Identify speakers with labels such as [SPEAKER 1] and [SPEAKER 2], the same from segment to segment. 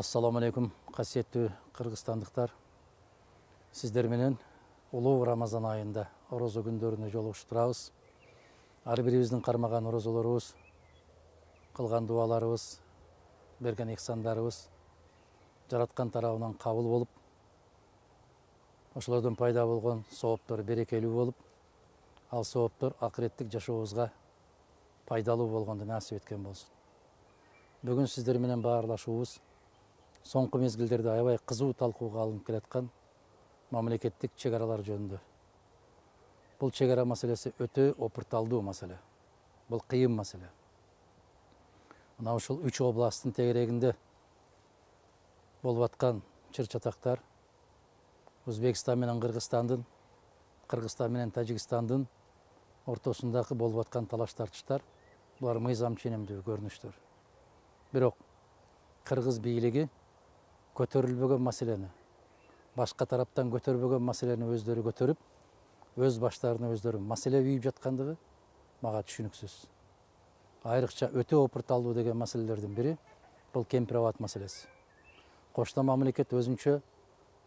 [SPEAKER 1] Assalamu alaikum, қасиетті қырғызстандықтар. Сіздер менен улуу Рамазан айында орозо күндөрүнө жолугушуп турабыз. Ар бирибиздин кармаган орозолорубуз, кылган дуаларыбыз, берген ихсандарыбыз жараткан тарабынан кабыл болуп, ошолордон пайда болгон сооптор берекелүү болуп, ал сооптор акыреттик жашообузга пайдалуу болгонду насип эткен болсун. Бүгүн сиздер менен баарлашуубуз соңку мезгилдерде аябай кызуу талкууга алынып келаткан мамлекеттик чек аралар жөнүндө. Бул чек ара маселеси өтө опурталдуу маселе. Бул кыйын маселе. Мына ушул 3 областтын тегерегинде болуп аткан чыр-чатактар Өзбекстан менен Кыргызстандын, Кыргызстан менен Тажикстандын ортосундагы болуп аткан талаш-тартыштар булар мыйзам ченемдүү көрүнүштөр. Бирок кыргыз бийлиги көтөрүлбөгөн маселени, башка тараптан көтөрбөгөн маселени өздөрү көтөрүп, өз баштарына өздөрү маселе үйүп жаткандыгы мага түшүнүксүз. Айрыкча өтө опурталдуу деген маселелердин бири бул кемпир-абад маселеси. Кошто мамлекет өзүнчө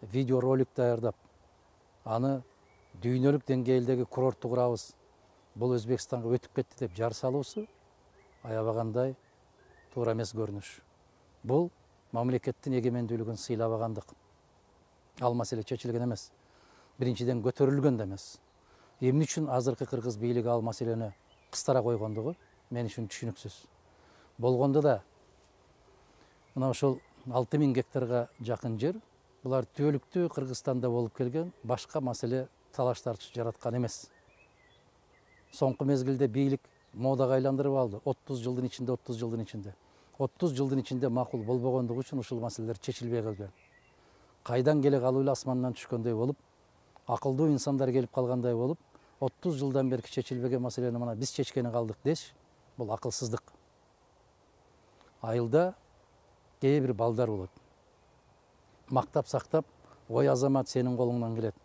[SPEAKER 1] видео ролик даярдап, аны дүйнөлүк деңгээлдеги курортту курабыз, бул Өзбекстанга өтүп кетти деп жар салуусу аябагандай туура эмес көрүнүш. Бул мамлекеттин эгемендүүлүгүн сыйлабагандык. Ал маселе чечилген эмес. Биринчиден көтөрүлгөн да эмес. Эмне үчүн азыркы кыргыз бийлиги ал маселени кыстара койгондугу мен үчүн түшүнүксүз. Болгондо да мына ошол 6000 гектарга жакын жер булар түбөлүктүү Кыргызстанда болуп келген башка маселе талаш-тартыш жараткан эмес. Соңку мезгилде бийлик модага айландырып алды. 30 жылдын ичинде 30 жылдын ичинде макул болбогондугу үчүн ушул маселелер чечилбей калган. Кайдан келе калуу эле асмандан түшкөндөй болуп, акылдуу инсандар келип калгандай болуп, 30 жылдан бери чечилбеген маселени мына биз чечкени калдык деш, бул акылсыздык. Айылда кээ бир балдар болот. Мактап сактап, ой азамат сенин колуңдан келет.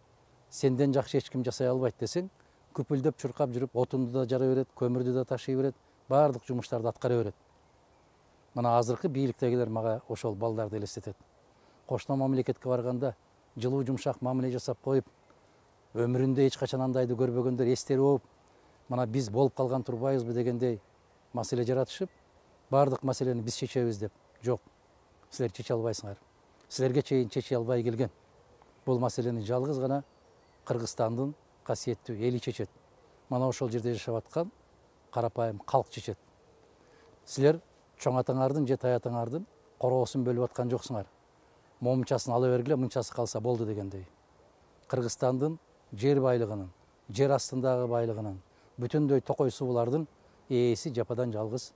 [SPEAKER 1] Сенден жакшы эч ким жасай албайт десең, күпүлдөп чуркап жүрүп, отунду да жара берет, көмүрдү да ташый берет, баардык жумуштарды аткара берет. Мына азыркы бийликтегилер мага ошол балдарды элестетет. Кошто мамлекетке барганда жылуу жумшак мамиле жасап коюп, өмүрүндө эч качан андайды көрбөгөндөр эстери болуп, мына биз болуп калган турбайбызбы дегендей маселе жаратышып, баардык маселени биз чечебиз деп. Жок, силер чече албайсыңар. Силерге чейин чече албай келген. Бул маселени жалгыз гана Кыргызстандын касиеттүү эли чечет. Мана ошол жерде жашап аткан карапайым калк чечет. Силер чоң атаңардын же тай атаңардын короосун бөлүп аткан жоксуңар. Момчасын ала бергиле, мынчасы калса болду дегендей. Кыргызстандын жер байлыгынын, жер астындагы байлыгынын, бүтүндөй токой суулардын ээси жападан жалгыз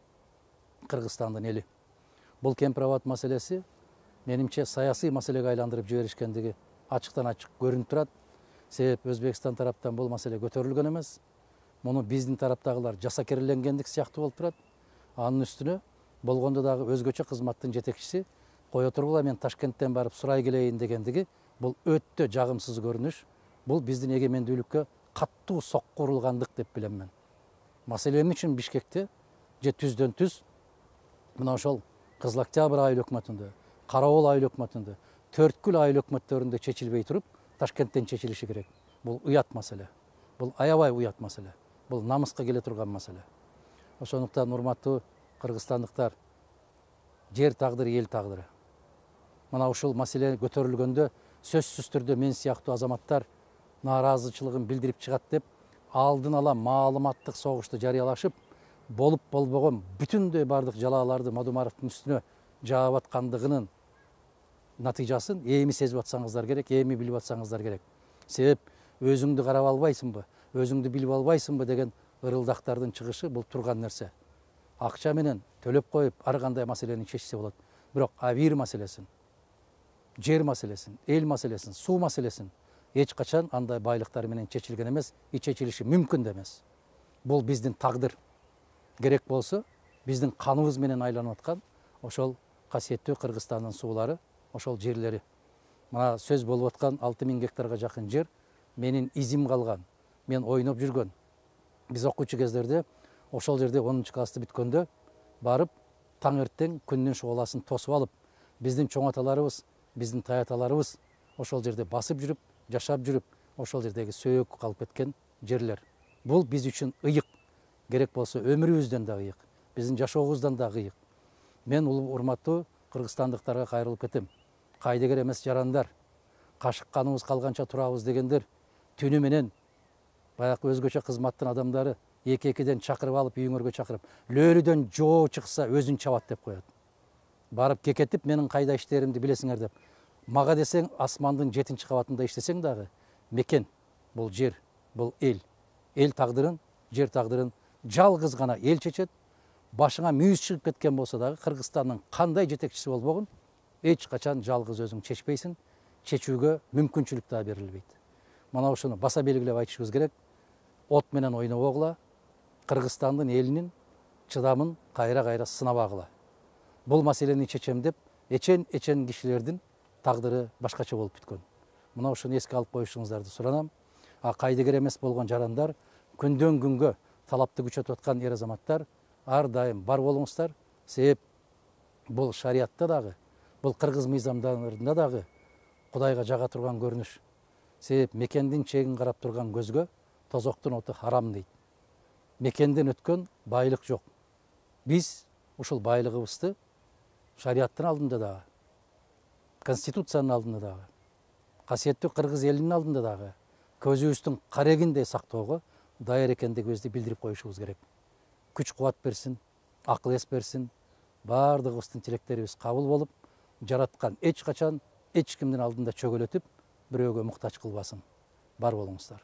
[SPEAKER 1] Кыргызстандын эли. Бул кемпир-абад маселеси менимче саясий маселеге айландырып жиберишкендиги ачыктан ачык көрүнүп турат. Себеп Өзбекстан тараптан бул маселе көтөрүлгөн эмес. Муну биздин тараптагылар жасакерленгендик сыяктуу болуп турат. Анын үстүнө болгондо дагы өзгөчө кызматтын жетекчиси кое тургула мен Ташкенттен барып сурай келейин дегендиги бул өтө жагымсыз көрүнүш. Бул биздин эгемендүүлүккө каттуу сокку урулгандык деп билем мен. Маселе эмне үчүн Бишкекте же түздөн түз мына ошол Кызыл Октябрь айыл өкмөтүндө, Карабол айыл өкмөтүндө, Төрткүл айыл өкмөттөрүндө чечилбей туруп Ташкенттен чечилиши керек. Бул уят маселе. Бул аябай уят маселе. Бул намыска келе турган маселе. Ошондуктан урматтуу кыргызстандыктар, жер тагдыры эл тагдыры. Мына ушул маселе көтөрүлгөндө сөзсүз түрдө мен сыяктуу азаматтар нааразычылыгын билдирип чыгат деп алдын ала маалыматтык согушту жарыялашып, болуп болбогон бүтүндөй бардык жалааларды Мадумаровдун үстүнө жаап аткандыгынын натыйжасын эми сезип атсаңыздар керек, эми билип атсаңыздар керек. Себеп өзүңдү карап албайсыңбы, өзүңдү билип албайсыңбы деген ырылдактардын чыгышы бул турган нерсе. Акча менен төлөп коюп ар кандай маселени чечсе болот. Бирок бир маселесин, жер маселесин, эл маселесин, суу маселесин эч качан андай байлыктар менен чечилген эмес, чечилиши мүмкүн да эмес. Бул биздин тагдыр. Керек болсо биздин каныбыз менен айланып аткан ошол касиеттүү Кыргызстандын суулары, ошол жерлери. Мына сөз болуп аткан 6000 гектарга жакын жер менин изим калган. Мен ойноп жүргөн. Биз окуучу кездерде ошол жерде 10 классты бүткөндө барып таң эртең күндүн шугаласын тосуп алып, Биздин чоң аталарыбыз, биздин тай аталарыбыз ошол жерде басып жүрүп, жашап жүрүп, ошол жердеги сөөк калып кеткен жерлер. Бул биз үчүн ыйык. Керек болсо өмүрүбүздөн да ыйык, биздин жашообуздан да ыйык. Мен улуу урматтуу кыргызстандыктарга кайрылып кетем. Кайдыгер эмес жарандар, кашык каныбыз калганча турабыз дегендер түнү менен баягы өзгөчө кызматтын адамдары эки-экиден чакырып алып, үйүңөргө чакырып, лөөрүдөн жоо чыкса өзүн чабат деп коет. Барып кекетип, менин кайда иштеримди билесиңер деп. Мага десең, асмандын 7-чи кабатында иштесең дагы, мекен, бул жер, бул эл. Эл тагдырын, жер тагдырын жалгыз гана эл чечет. Башыңа мүйүз чыгып кеткен болсо дагы, Кыргызстандын кандай жетекчиси болбогун, эч качан жалгыз өзүң чечпейсиң, чечүүгө мүмкүнчүлүк да берилбейт. Мына ушуну баса белгилеп айтышыбыз керек. От менен ойнобогула, Кыргызстандын элинин чыдамын кайра сынабагыла. Бул маселени чечем деп, эчен кишилердин тагдыры башкача болуп бүткөн. Мына ушуну эске алып коюшуңуздарды суранам. Кайдыгер эмес болгон жарандар, күндөн күнгө талапты күчөтүп аткан эр азаматтар, ар дайым бар болуңуздар. Себеп бул шариатта дагы, бул кыргыз мыйзамдарында дагы Кудайга жага турган көрүнүш. Себеп мекендин чегин карап турган көзгө тозоктун оту харам дейт. Мекенден өткөн байлык жок. Биз ушул байлыгыбызды шариаттын алдында дагы, конституциянын алдында дагы, касиеттүү кыргыз элинин алдында дагы көзүбүздүн карегиндей сактоого даяр экендигибизди билдирип коюшубуз керек. Күч кубат берсин, акыл эс берсин, баардыгыбыздын тилектерибиз кабыл болуп, жараткан эч качан эч кимдин алдында чөгөлөтүп, бирөөгө муктач кылбасын. Бар болуңуздар.